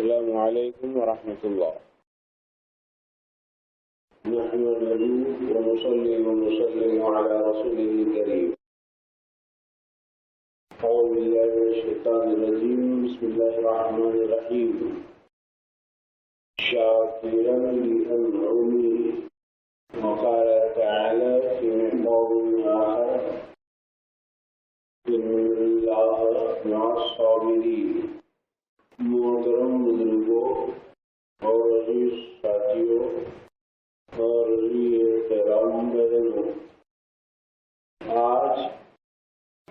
السلام عليكم ورحمة الله. نحمده ونصلي ونسلم على رسوله الكريم. أعوذ بالله من الشيطان الرجيم. بسم الله الرحمن الرحيم. شاكرا لأنعمه. وقال تعالى في موضوع آخر: إن الله مع الصابرين. محترم بزرگوں اور عزیز ساتھیوں اور احترام بہنوں، آج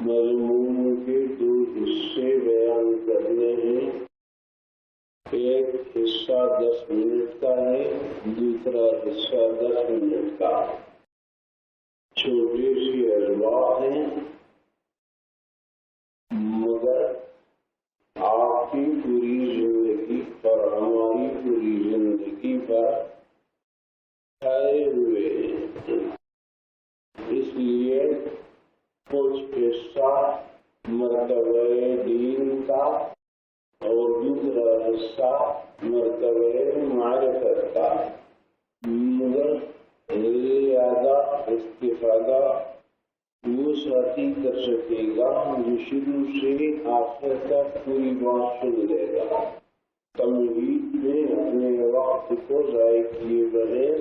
مضمون کے دو حصے بیان کرنے ہیں۔ ایک حصہ 10 منٹ کا ہے، دوسرا حصہ 10 منٹ کا۔ چھوٹی سی الفاظ ہیں، مگر آپ کی پوری زندگی اور ہماری پوری زندگی پر ٹھہرے ہوئے ہیں۔ اس لیے کچھ حصہ مرتبہ دین کا اور دوسرا حصہ مرتبہ معرفت کا، مگر زیادہ استفادہ وہ ساتھی کر سکے گا جو شروع سے آخر تک پوری بات سن لے گا۔ تمہید میں اپنے وقت کو ضائع کیے بغیر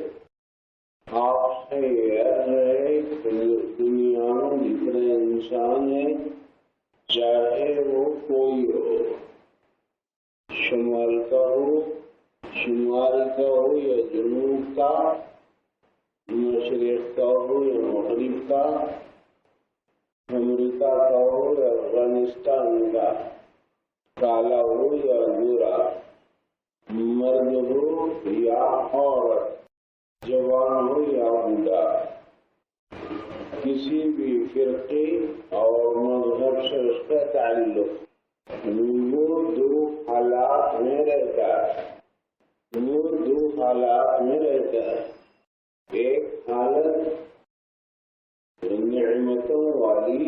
آپ سے عرض ہے کہ دنیا میں جتنے انسان ہیں، چاہے وہ کوئی ہو، شمال کا ہو یا جنوب کا، مشرق کا ہو یا مغرب کا، امریکہ کا ہو یا افغانستان کا، کالا ہو یا گورا، مرد ہو یا عورت، جوان ہو یا بوڑھا، کسی بھی فرقے اور مذہب سے اس کا تعلق، وہ دو حالات میں رہتا ہے۔ ایک حالت نعمتوں والی،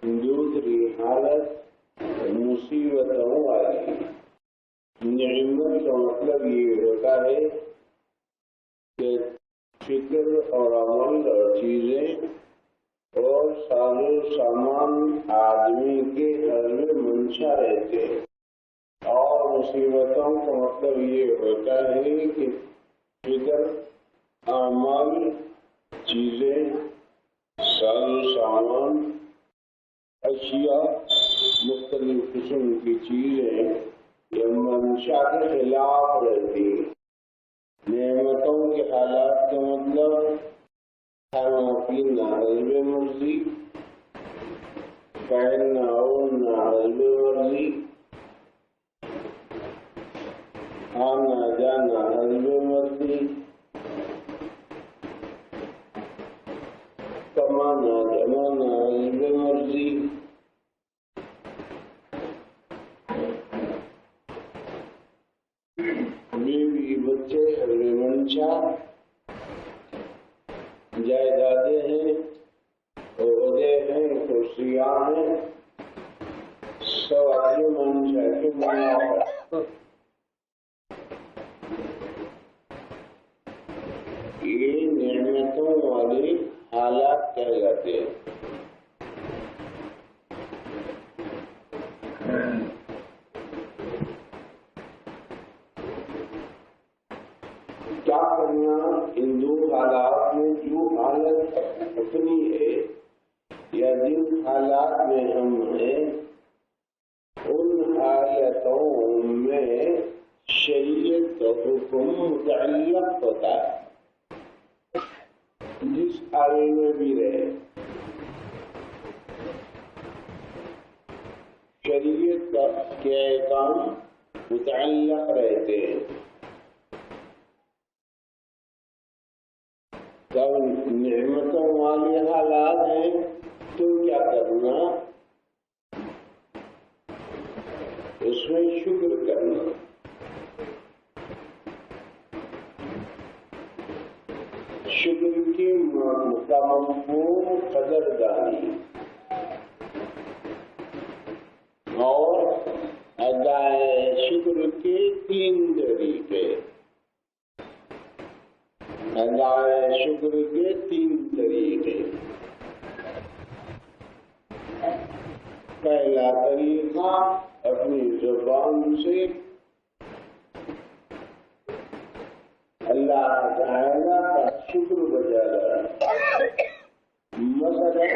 دوسری حالت مصیبتوں والی۔ نعمت کا مطلب یہ ہوتا ہے کہ فکر اور عمل اور چیزیں اور ساز و سامان آدمی کے گھر میں منشا رہتے ہیں، اور مصیبتوں کا مطلب یہ ہوتا ہے کہ فکر، اعمال، چیزیں، ساز و سامان، اشیاء، مختلف قسم کی چیزیں یہ منشا کے خلاف رہتی ہیں۔ نعمتوں کے حالات کا مطلب کھانا پینا حسب مرضی، پہننا اوڑھنا حسب مرضی، آنا جانا حسب مرضی، کمانا جمانا حسب مرضی، بیوی بچے حسب منشا، جائیدادیں ہیں، عہدے ہیں، کرسیاں ہیں، سب اپنی منشا کی بنیاد پر۔ یہ نعمتوں والے حالات کہلاتے ہیں۔ کیا کرنا ان دو حالات میں؟ جو حالت اپنی ہے یا جن حالات میں ہم ہیں، ان حالتوں میں شریعت کا حکم متعلق ہوتا ہے۔ جس حال میں بھی رہے، شریعت کے احکام متعلق رہتے ہیں۔ جب نعمتوں والے حالات ہیں تو کیا کرنا؟ اس میں شکر کرنا، شکر کی مفہوم قدردانی اور ادائے شکر کے تین طریقے، ادائے شکر کے تین طریقے۔ پہلا طریقہ اپنی زبان سے اللہ تعالیٰ کا شکر بجا لانا، مثلا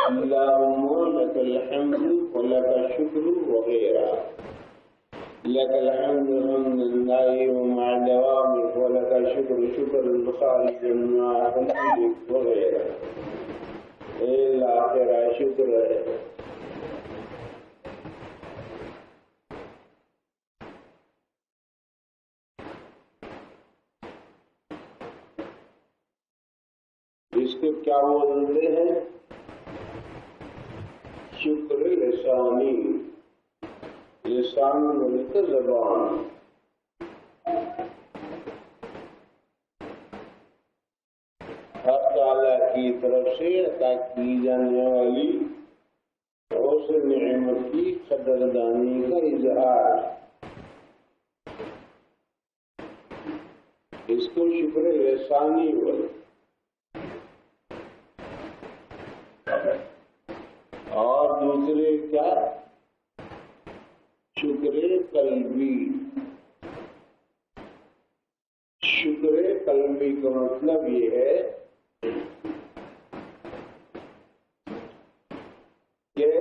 اللہم لک الحمد ولک الشکر وغیرہ، لک الحمد حمدا دائما مع دوامک ولک الشکر شکرا خالصا مع حمدک وغیرہ، آخر شکر ہے۔ اس کو کیا بولتے ہیں؟ شکر لسانی، لسان بولتے زبان۔ حق تعالیٰ کی طرف سے عطا کی جانے والی اس نعمت کی قدردانی کا اظہار، اس کو شکر لسانی بولتے۔ اور دوسرے کیا؟ شکر قلبی۔ شکر قلبی کا مطلب یہ ہے کہ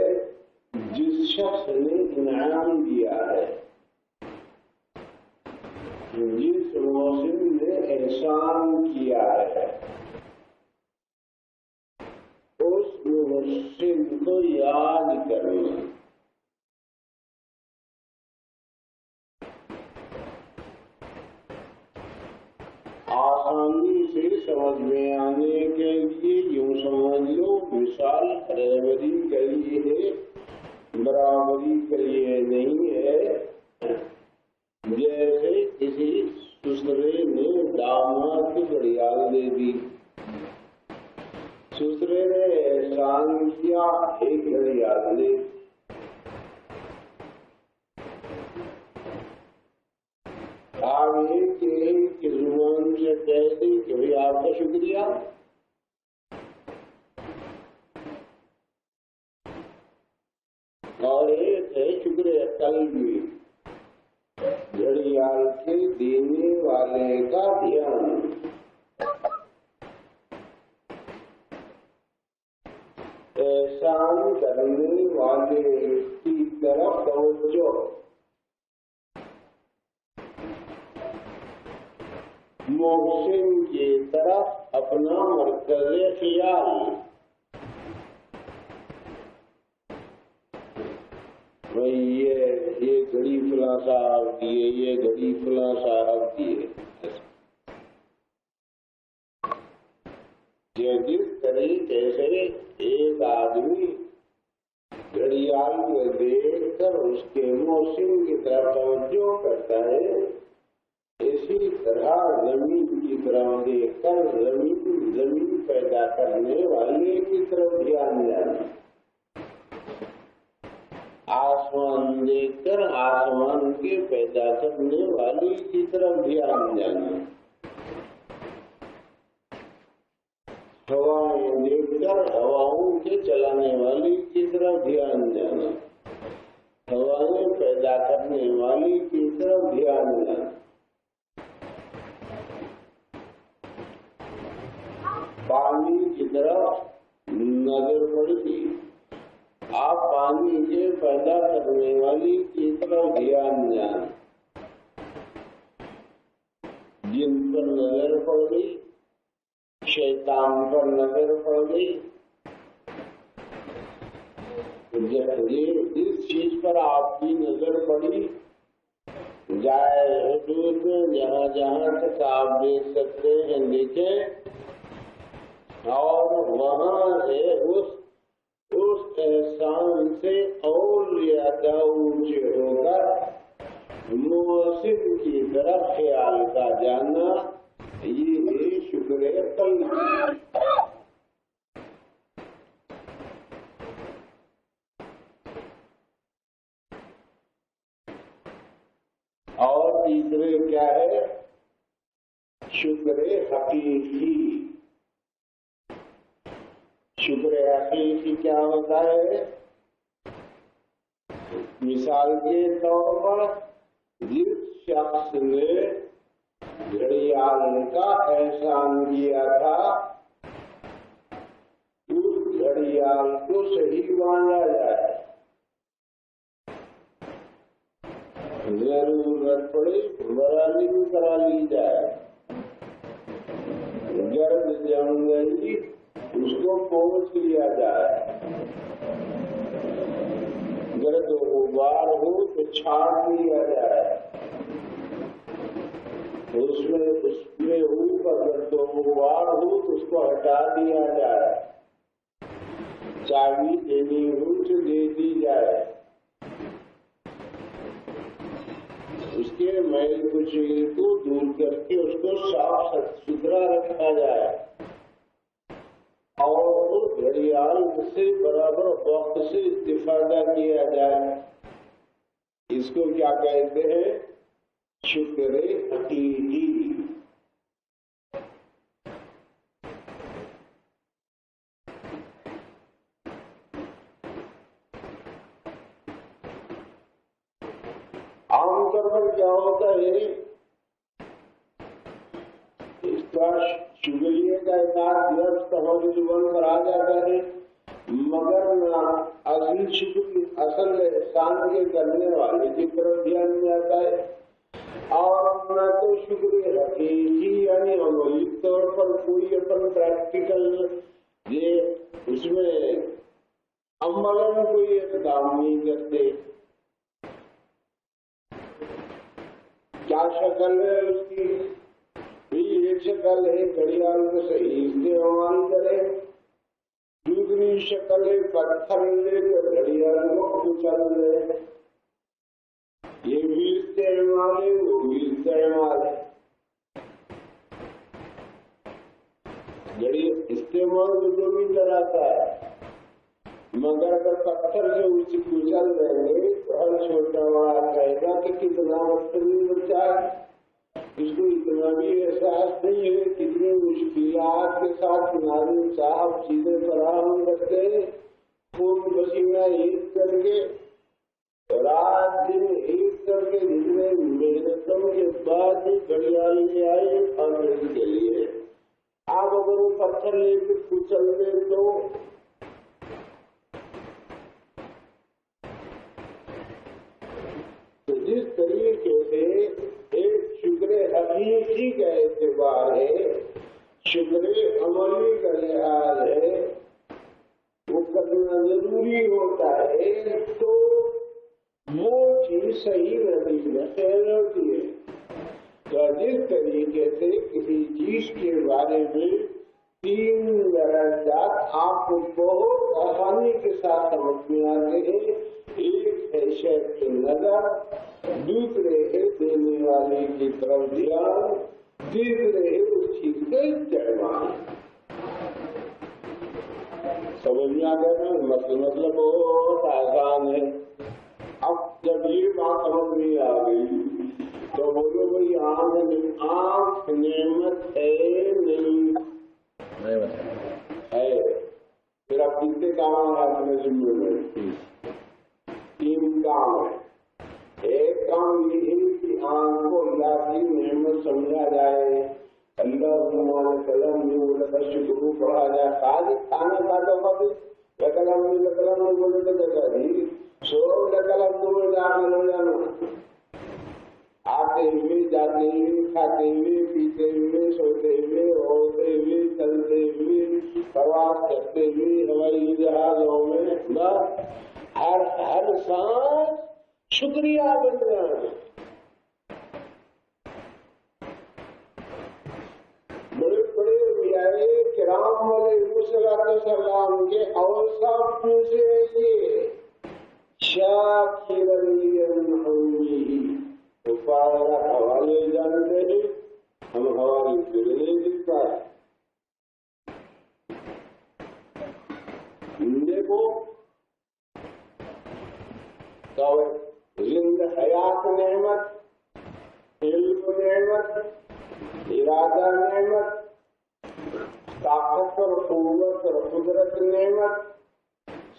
جس شخص نے انعام دیا ہے، جس موسم نے احسان کیا ہے، اس محسن کو یاد کرنا، آسانی سے سمجھ میں آنے کے لیے یوں سمجھ لو، مثال برابری کے لیے ہے، برابری کے لیے نہیں ہے۔ جیسے کسی سسرے نے داماد کو گھڑیال دے دی، سسرے نے احسان کیا، ایک گھڑیال دے، آپ ایک کی زبان سے کہہ دی کہ بھائی آپ کا شکریہ، اور ایک ہے شکر قلبی، گھڑیال کے دینے والے کا دھیان، احسان کرنے والے کی طرف توجہ، محسن کی طرف اپنا مرکز خیال، یہ گھڑی فلاں صاحب دیے، یہ گھڑی فلاں صاحب دیے۔ جس طریقے سے ایک آدمی گھڑیال کو دیکھ کر اس کے محسن کی طرف توجہ کرتا ہے، اسی طرح زمین کی طرف دیکھ کر زمین پیدا کرنے والے کی طرف دھیان جانا، آسمان دیکھ کر آسمان کے پیدا کرنے والی کی طرف دھیان جانا، ہوائیں دیکھ کر ہواؤں کے چلانے والی کی طرف دھیان جانا، ہوائیں پیدا کرنے والی کی طرف دھیان جانا۔ پانی کی طرف نظر پڑتی، آپ پانی کے پیدا کرنے والی کی طرف دھیان جانا، جن پر نظر پڑ گئی، شیطان پر نظر پڑ گئی، جس چیز پر آپ کی نظر پڑی، جائے حدود میں جہاں جہاں تک آپ دیکھ سکتے ہیں دیکھیں، اور وہاں سے اس احسان سے اور زیادہ اونچے ہو کر محسن کی طرف خیال کا جانا، یہ شکر قلبی۔ اور اور تیسرے کیا ہے؟ شکر حقیقی۔ شکر حقیقی کیا ہوتا ہے؟ مثال کے طور پر جس شخص نے گھڑیال کا احسان کیا تھا اس گھڑیال کو صحیح باندھا جائے، ضرورت پڑے برادری کرا لی جائے، گرد جم گئی اس کو پہنچ لیا جائے، گرد غبار ہو تو چھاڑ لیا جائے، اس میں اوپر گرد غبار ہو تو اس کو ہٹا دیا جائے، چابی دینی ہو تو دے دی جائے، اس کے میل کچیل کو دور کر کے اس کو صاف ستھرا رکھا جائے اور اس گھڑیال سے برابر وقت سے استفادہ کیا جائے۔ اس کو کیا کہتے ہیں؟ شکر حقیقی۔ عام طور پر کیا ہوتا ہے؟ اس کا شکریہ کا ایک لفظ ہماری زبان پر آ جاتا ہے، مگر نہ اصل شکر اصل احسان کے کرنے والے کی طرف دھیان میں آتا ہے، اور نہ تو شکر حقیقی یعنی عملی طور پر کوئی اپن پریکٹیکل اس میں عملاً کوئی اقدام نہیں کرتے۔ کیا شکل ہے اس کی؟ ایک شکل ہے گھڑیال کو صحیح استعمال کرے، دوسری شکل ہے پتھر لے کر گھڑیال کو کچل لے، یہ بھی استعمال ہے وہ بھی استعمال ہے۔ گھڑی استعمال تو دو بھی طرح کا ہے، مگر اگر پتھر سے اسے کچل دیں گے تو ہر چھوٹا بڑا کہے گا کہ کتنا وقت نہیں بچا ہے، اس کو اتنا بھی احساس نہیں ہے کتنی مشکلات کے ساتھ ناظم صاحب چیزیں فراہم کرتے ہیں، خون پسینہ ایک کر کے رات دن ایک کر کے جتنے محنتوں کے بعد ہی گھڑیال لے آئے اور اس کے لیے آپ اگر وہ پتھر لے کے کچل دیں تو جس طریقے سے ایک شکر حقیقی کا اعتبار ہے، شکر عملی کا لحاظ ہے، وہ کرنا ضروری ہوتا ہے تو وہ چیز صحیح نتیجہ خیر ہوتی ہے۔ تو جس طریقے سے کسی چیز کے بارے میں 3 درجات آپ کو بہت آسانی کے ساتھ سمجھ میں آتے ہیں، ایک ہے شے کی نظر، دوسرے ہے دینے والے کی طرف دھیان، تیسرے ہے اس چیز کا استعمال۔ سمجھ میں آ گیا نا؟ مطلب بہت آسان ہے۔ اب جب یہ بات سمجھ میں آ گئی تو بولو بھائی آنکھ نعمت ہے نہیں ہے؟ پھر اب کتنے کام ہے اپنے ذمے میں؟ 3 کام ہے۔ ایک کام یہ ہے کہ آنکھ کو اللہ کی نعمت سمجھا جائے، اللہ قلم میں شکر پڑھا جائے، خالی کھانا کھاتا پاتے قلم میں بولے تو جگہ نہیں، سو قلم میں داخل ہو جانا، آتے ہوئے جاتے ہوئے کھاتے ہوئے پیتے ہوئے سوتے ہوئے اوڑھتے ہوئے چلتے ہوئے پرواز کرتے ہوئے ہوائی جہازوں میں بس ہر سانس شکریہ بن رہا ہے۔ بڑے بڑے انبیاء کرام علیہ السلام کے اوصاف میں سے یہ شاکرا لانعمه، تو پارا حوالے جانتے ہیں، ہم حوالے پھر نہیں دکھتا ہے۔ دیکھو تو زندہ حیات نعمت طاقت اور قوت اور قدرت نعمت،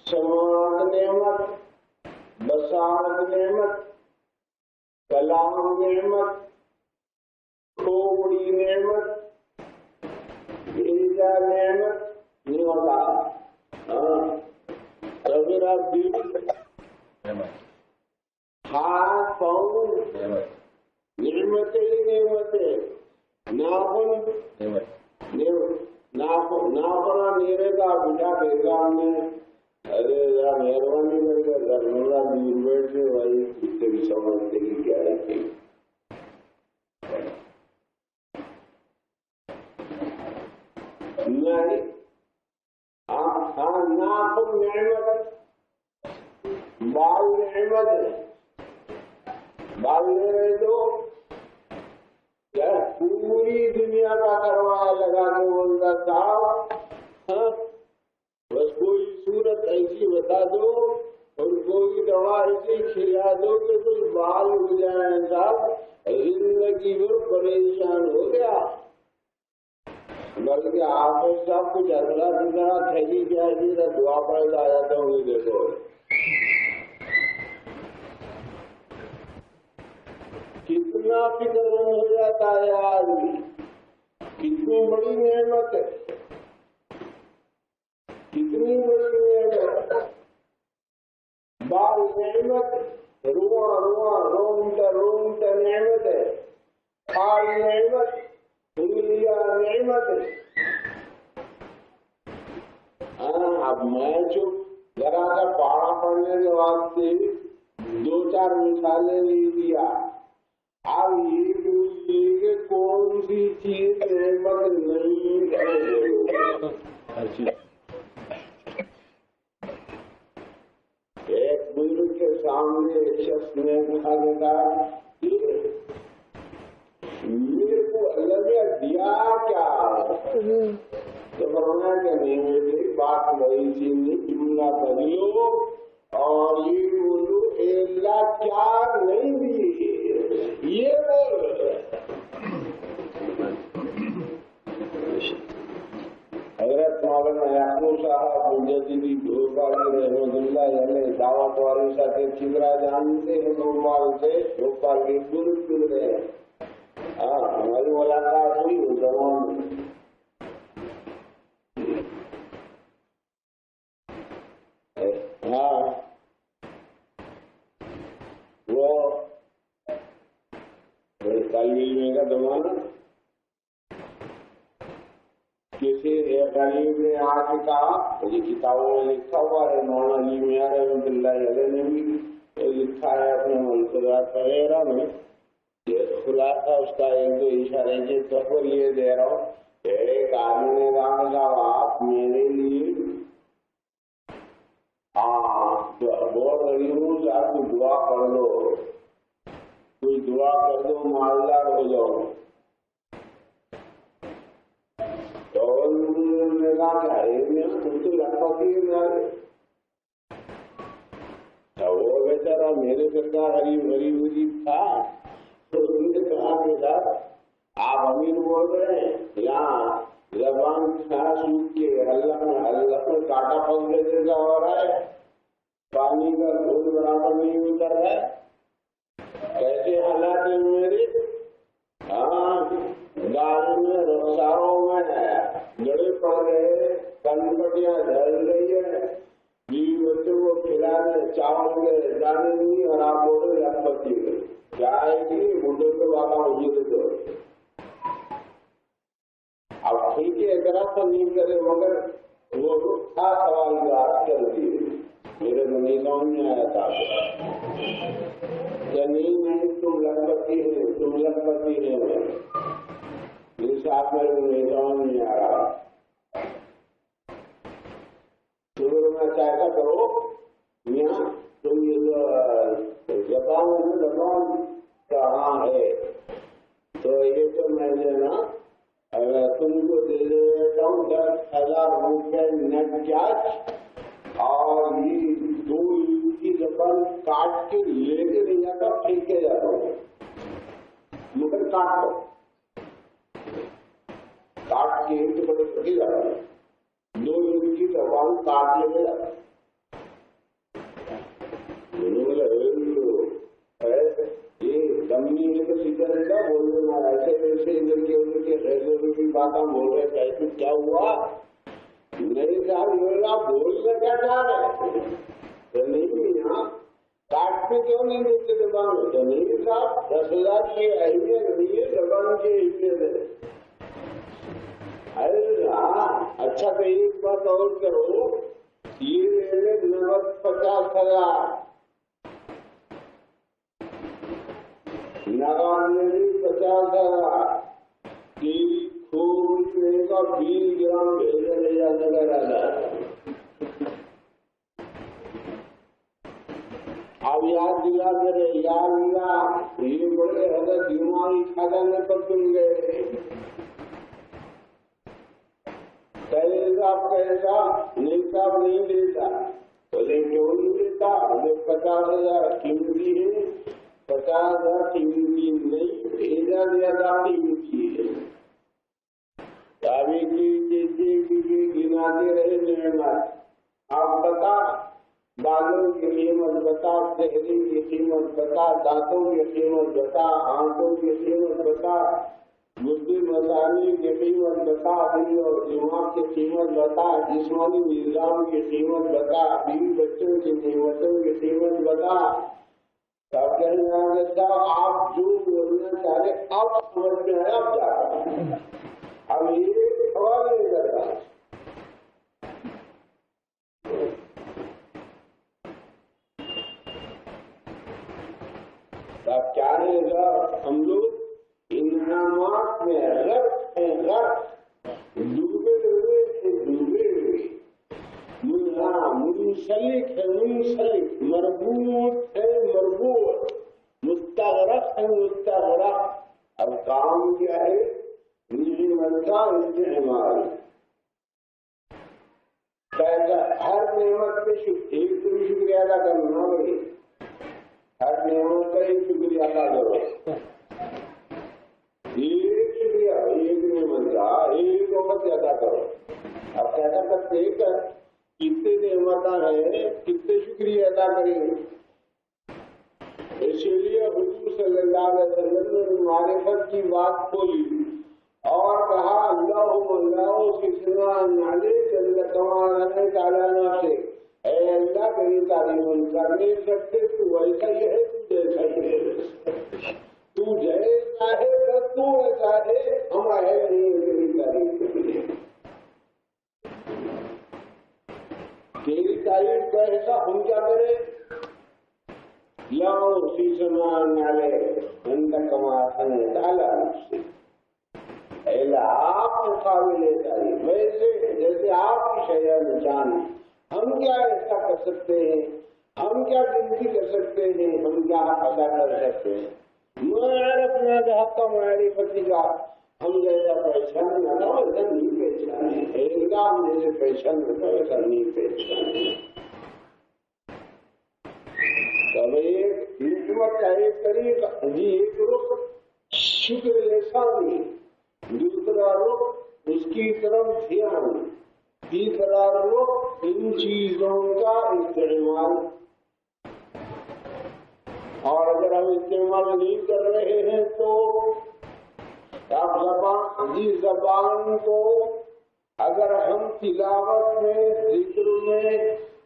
سماعت نعمت، بصارت نعمت، کلام نعمت، کھوپڑی نعمت، بھیجا نعمت نہیں ہوتا، میرا دل، ہاتھ پاؤں، نعمتیں ہی نعمتیں، ناپنا میرے کا بٹا بیگام نے، ارے ذرا مہربانی کر کے درملہ دور بیٹھ سے بھائی کتے بھی سمجھتے کہ کیا ہے کہ نہیں. ہاں ناپن نعمت، بال نعمت ہے، بال لے رہے تو پوری دنیا کا کروایا لگا کے بولتا تھا، بس کوئی صورت ایسی بتا دو اور کوئی دوا ایسی کھلا دو کہ کوئی بال اگ جائے صاحب، زندگی میں پریشان ہو گیا. بلکہ آپ صاحب کچھ اگلا دوسرا تھیلی کیا جیسا دعا پڑتا آ جاتا ہوں. دیکھو کتنا فکر مند ہو جاتا ہے آدمی، کتنی بڑی نعمت ہے، کتنی بڑی نعمت، بال نعمت، رواں رواں رومتا نعمت ہے، پال نعمت، دنیا نعمت ہے. اب میں جو ذرا سا پاڑا پڑنے کے واسطے 2-4 مثالیں نہیں دیا. اب یہ پوچھیے کہ کون سی چیز نعمت نہیں ہے. ایک بزرگ کے سامنے ایک شخص نے کہا میرے کو اللہ نے دیا کیا؟ تو فرمایا کہ نہیں میری بات بڑی سی نہیں، جملہ بدلو اور یہ بولو اللہ کیا نہیں دیے، یہ بول. حضرت مولانا یعقوب صاحب مجددی بھوپال رحمۃ اللہ علیہ دعوت والے ساتھ چندرا جانتے ہیں، بھوپال کے دور رہے. ہماری ملاقات ہوئی اس زمان میں. وہ طالب علم کا زمانہ، کسی ایک غریب نے آ کے کہا، یہ کتابوں میں لکھا ہوا ہے، مولانا علی میاں رحمۃ اللہ علیہ نے بھی لکھا ہے اپنے منصوبات وغیرہ میں. خلاصہ اس کا ایک دو اشارے کے طور پر یہ دے رہا ہوں. ایک آدمی نے کہا آپ میرے لیے بہت غریب ہوں کہ آپ کو دعا کر دو، کوئی دعا کر دو مالدار ہو جاؤ. تو انہوں نے کہا کہ تم تو لکھپتی وہ بیچارہ میرے سرکار غریب تھا. تو انہوں نے کہا کہ صاحب آپ امیر بول رہے ہیں، یہاں زبان سوکھ کے اللہ میں کاٹا پھنس جیسا ہو رہا ہے، پانی کا گھوٹ برابر نہیں اتر رہا ہے. کیسے حالات ہیں میرے؟ گاڑی میں رخساروں میں گڑے پڑ رہے، کنپٹیاں جھل رہی ہے، بیوی بچوں کو کھلانے چاول کے دانے نہیں، اور آپ بول رہے لکھپتی میں کیا ہے کہ بڈھے کو بابا مجھے دو. اب ٹھیک ہے اعتراض تو نہیں کرے، مگر وہ تھا سوال جو آپ کر دیے، میرے کو نہیں سمجھ میں آیا تھا کہ نہیں تم لکھپتی ہے، تم لکھپتی ہے. میرے ساتھ میرے کو نہیں سمجھ نہیں آ رہا. شروع میں ایسا کرو یہاں تم یہ زبان کہاں ہے، تو یہ تو میں نے نا تم کو دے دیتا ہوں 10,000 روپے نیٹ چارج، اور یہ 2 اینچ کی زبان کاٹ کے لے کے نہیں جاتا، پھینک کے جاتا ہوں، مگر کاٹ کاٹ کے ایک ٹکڑے کر کے جاتا ہے، 2 انچ کی زبان کاٹ لے گا. یہ دم نہیں ہے تو سیدھا رہتا بول دینا ایسے ویسے ادھر کے ریزر کی بات ہم بول رہے تھے. ایسے کیا ہوا میرے خیال بول کر کیا چاہ رہے تو نہیں یہاں کاٹتے کیوں نہیں دیتے زبان میں؟ تو نہیں صاحب 10,000 کی اہمیت نہیں ہے، زبان کی اہمیت ہے. اچھا تو ایک بات اور کرو، یہ میرے 50,000 نگانے 50,000 کی کھونے کا 20 گرام بھیجا لے جانے کا ارادہ. اب یاد دلا کرے یاد دلا یہ بڑے حضرت دماغی خزانے پر تم گئے. کیسا نیتا نہیں دیتا بولے کیوں نہیں دیتا؟ 50,000 قیمتی ہے، 50,000 قیمتی نہیں، بھیجا زیادہ قیمتی ہے. ابھی کی گناتے رہے نعمت. آپ بتا بالوں کی قیمت بتا، چہرے کی قیمت بتا، دانتوں کی قیمت بتا، آنکھوں کی قیمت بتا، بدھ مسانی کی قیمت بتا، دل اور دماغ کی قیمت بتا، جسمانی نظام کی قیمت بتا، بیوی بچوں کی نعمتوں کی قیمت بتا. تب کہیں آپ جو بولنا چاہ رہے اب سمجھ میں آیا. اب جا رہا اب یہ سوال نہیں کرتا. اب کیا رہے گا؟ ہم لوگ انعامات میں غرق ہیں، غرق ڈوبے ہوئے منسلک ہے، منسلک مربوط ہے، مربوط مستغرق ہے، مستغرق. اب کام کیا ہے؟ نعمت کا استعمال. ہر نعمت پہ ایک تو شکریہ ادا کرنا بھائی، ہر نعمت کا ایک شکریہ ادا کرو. ایک شکریہ ایک نعمت کا ایک وقت ادا کرو. اب کیسا کرتے کتنے نعمت ہیں، کتنے شکریہ ادا کریں. اسی لیے حضور صلی اللہ علیہ وسلم نے معرفت کی بات کھولی اور کہا اللہ سے اے اللہ میری تعلیم کر نہیں سکتے، تو ویسا ہی ہے، تو جیسا ہی ہے، تو جیسا ہے تو ایسا ہے، ہم ہے نہیں میری تعریف کے لیے. تیری تعریف کا ایسا ہم کیا کریں؟ لاؤ اسی سمان والے انت کماسن ڈالا سے آپ مقابلے تعریف ویسے جیسے آپ کی شیئر جان. ہم کیا ایسا کر سکتے ہیں؟ ہم کیا گنتی کر سکتے ہیں؟ ہم کیا ادا کر سکتے ہیں؟ اپنا حق کا معرفتی کا ہم جیسا پہچان نہ ویسا نہیں پہچانے، ہم جیسے پہچان ہوتا ویسا نہیں پہچانے. تب ایک حکمت کا ایک طریقہ جی ایک رخ شکر لسانی، دوسرا رخ اس کی طرف دھیان، تیسرا رخ ان چیزوں کا استعمال. اور اگر ہم استعمال نہیں کر رہے ہیں تو آپ زبان کو اگر ہم تلاوت میں، ذکر میں،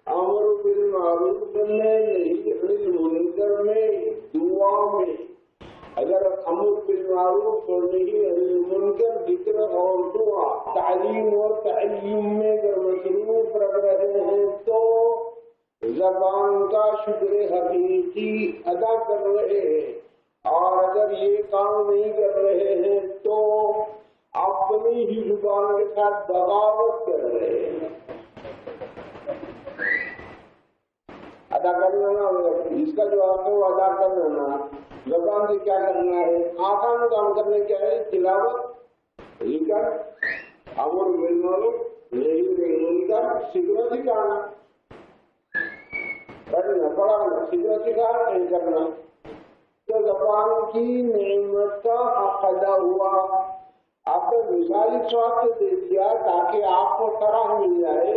امر بالمعروف میں، نہی عن المنکر میں، دعا میں اگر امر بالمعروف اور نہی عن المنکر، ذکر اور دعا، تعلیم اور تعلیم میں اگر مصروف رکھ رہے ہیں تو زبان کا شکر حقیقی ادا کر رہے ہیں. اور اگر یہ کام نہیں کر رہے ہیں تو اپنی ہی زبان کے ساتھ بغاوت کر رہے ہیں. ادا کرنا نا جس کا جو آپ کو ادا کرنا نا زبان سے کیا کرنا ہے؟ آسان کام کرنے کیا ہے؟ تلاوت، ذکر، امر بالمعروف، نہی عن المنکر، سیکھنا سکھانا، پڑھنا پڑھانا، سیکھنا سکھانا نہیں کرنا. تو زبان کی نعمت کا حق ادا ہوا. آپ نے مثالی طور سے دے دیا تاکہ آپ کو طرح مل جائے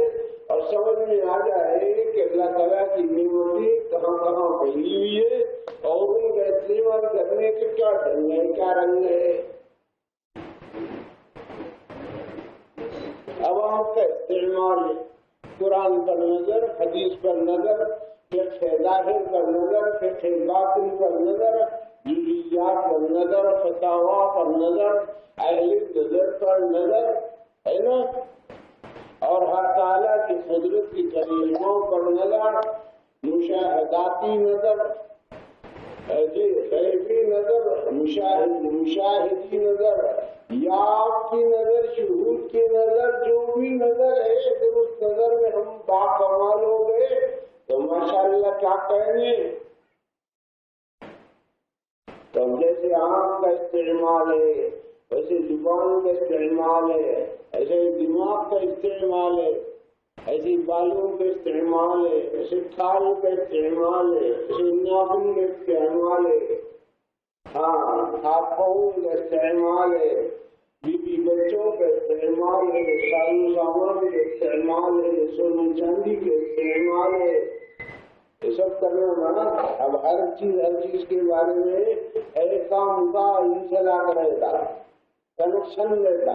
اور سمجھ میں آ جائے کہ اللہ تعالیٰ کی نعمتیں کہاں کہاں پھیلی ہوئی ہے اور ان کا استعمال کرنے کے کیا ڈھنگ ہے، کیا رنگ ہے۔ عوام کا استعمال قرآن پر نظر، حدیث پر نظر، فقہ ظاہر پر نظر، فقہ باطن پر نظر، جزیات پر نظر، فتاوا پر نظر، اہل نظر پر نظر ہے نا، اور ہر تعالیٰ کی قدرت کی کرشموں پر نظر، مشاہداتی نظر، غیبی نظر، مشاہدی نظر، یا آپ کی نظر، شہود کی نظر، جو بھی نظر ہے اگر اس نظر میں ہم باکمال ہو گئے تو ماشاءاللہ کیا کہیں گے۔ تو جیسے آنکھ کا استعمال ہے، ایسے زبان کا استعمال ہے، ایسے دماغ کا استعمال ہے، ایسے بالوں کا استعمال ہے، ایسے کھال کا استعمال ہے، ایسے ناخن کا استعمال ہے، ہاتھ پاؤں کا استعمال ہے، بیوی بچوں کا استعمال ہے، ساز سامان کا استعمال ہے، سونے چاندی کا استعمال ہے، یہ سب کرنا نا۔ اب ہر چیز کے بارے میں ایسا مدعا انسلاک رہتا، کنیکشن رہتا۔